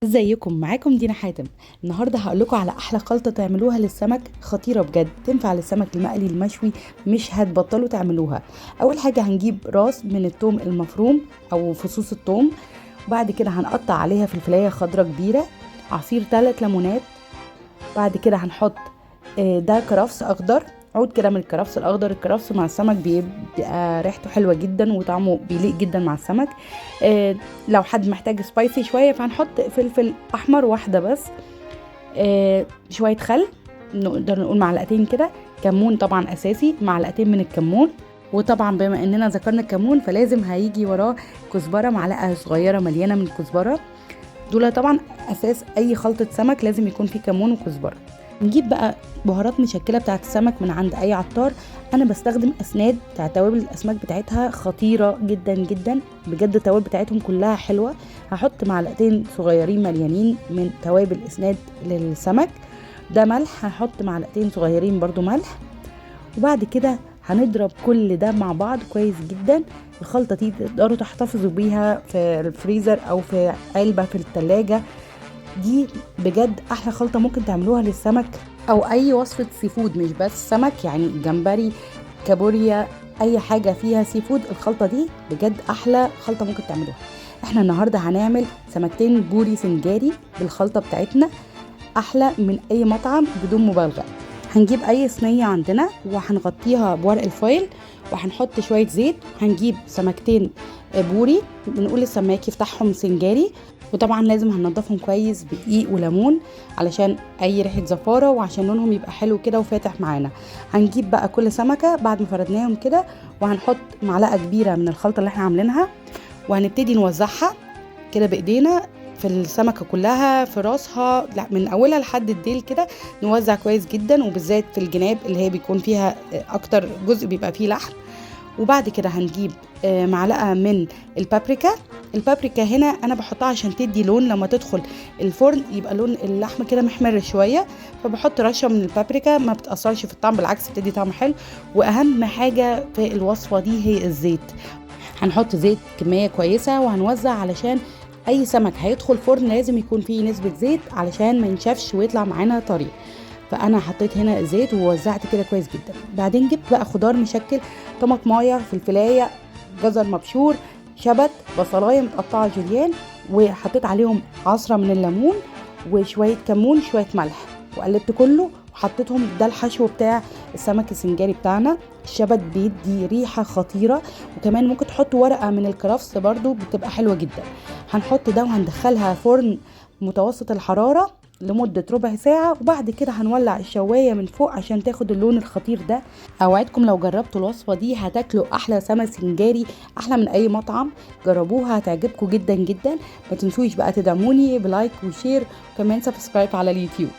ازيكم؟ معاكم دينا حاتم. النهارده هقول لكم على احلى خلطه تعملوها للسمك، خطيره بجد، تنفع للسمك المقلي المشوي، مش هتبطلوا تعملوها. اول حاجه هنجيب راس من الثوم المفروم او فصوص الثوم، وبعد كده هنقطع عليها فلفلايه خضراء كبيره، عصير 3 ليمونات. بعد كده هنحط ده كرفس اخضر، عود كده من الكرفس الاخضر. الكرفس مع السمك بيبقى ريحته حلوه جدا وطعمه بيليق جدا مع السمك. لو حد محتاج سبايسي شويه فهنحط فلفل احمر واحده بس. شويه خل، نقدر نقول معلقتين كده. كمون طبعا اساسي، معلقتين من الكمون. وطبعا بما اننا ذكرنا الكمون فلازم هيجي وراه كزبره، معلقه صغيره مليانه من الكزبره. دول طبعا اساس اي خلطه سمك، لازم يكون فيه كمون وكزبره. نجيب بقى بهارات مشكله بتاعه السمك من عند اي عطار. انا بستخدم اسناد بتاع توابل الاسماك، بتاعتها خطيره جدا جدا بجد، التوابل بتاعتهم كلها حلوه. هحط معلقتين صغيرين مليانين من توابل اسناد للسمك. ده ملح، هحط معلقتين صغيرين برضو ملح. وبعد كده هنضرب كل ده مع بعض كويس جدا. الخلطه دي تقدروا تحتفظوا بيها في الفريزر او في علبه في الثلاجه. دي بجد احلى خلطه ممكن تعملوها للسمك او اي وصفه سي فود، مش بس سمك، يعني جمبري، كابوريا، اي حاجه فيها سي فود. الخلطه دي بجد احلى خلطه ممكن تعملوها. احنا النهارده هنعمل سمكتين بوري سنجاري بالخلطه بتاعتنا، احلى من اي مطعم بدون مبالغه. هنجيب اي صينيه عندنا وهنغطيها بورق الفويل، وهنحط شويه زيت. هنجيب سمكتين بوري، بنقول السماك يفتحهم سنجاري، وطبعا لازم هننضفهم كويس بدقيق وليمون علشان اي ريحه زفاره، وعشان لونهم يبقى حلو كده وفاتح معانا. هنجيب بقى كل سمكه بعد ما فردناهم كده، وهنحط معلقه كبيره من الخلطه اللي احنا عاملينها، وهنبتدي نوزعها كده بايدينا في السمكه كلها، في راسها، لا من اولها لحد الديل كده. نوزع كويس جدا، وبالذات في الجناب اللي هي بيكون فيها اكتر جزء بيبقى فيه لحم. وبعد كده هنجيب معلقه من البابريكا. البابريكا هنا انا بحطها عشان تدي لون، لما تدخل الفرن يبقى لون اللحم كده محمر شويه، فبحط رشه من البابريكا، ما بتاثرش في الطعم، بالعكس بتدي طعم حلو. واهم حاجه في الوصفه دي هي الزيت. هنحط زيت كميه كويسه وهنوزع، علشان اي سمك هيدخل فرن لازم يكون فيه نسبه زيت علشان ما ينشفش ويطلع معانا طري. فانا حطيت هنا زيت ووزعت كده كويس جدا. بعدين جبت بقى خضار مشكل، طماطمايه، فلفلايه، جزر مبشور، شبت، بصلايه متقطعه جوليان، وحطيت عليهم عصره من الليمون وشويه كمون، شويه ملح، وقلبت كله وحطيتهم. ده الحشو بتاع السمك السنجاري بتاعنا. الشبت بيدي ريحه خطيره، وكمان ممكن تحطوا ورقه من الكرفس برضو بتبقى حلوه جدا. هنحط ده وهندخلها فرن متوسط الحراره لمدة ربع ساعة، وبعد كده هنولع الشواية من فوق عشان تاخد اللون الخطير ده. اوعدكم لو جربتوا الوصفة دي هتاكلوا احلى سمك سنجاري، احلى من اي مطعم. جربوها هتعجبكم جدا جدا. ما تنسوش بقى تدعموني بلايك وشير، وكمان سبسكرايب على اليوتيوب.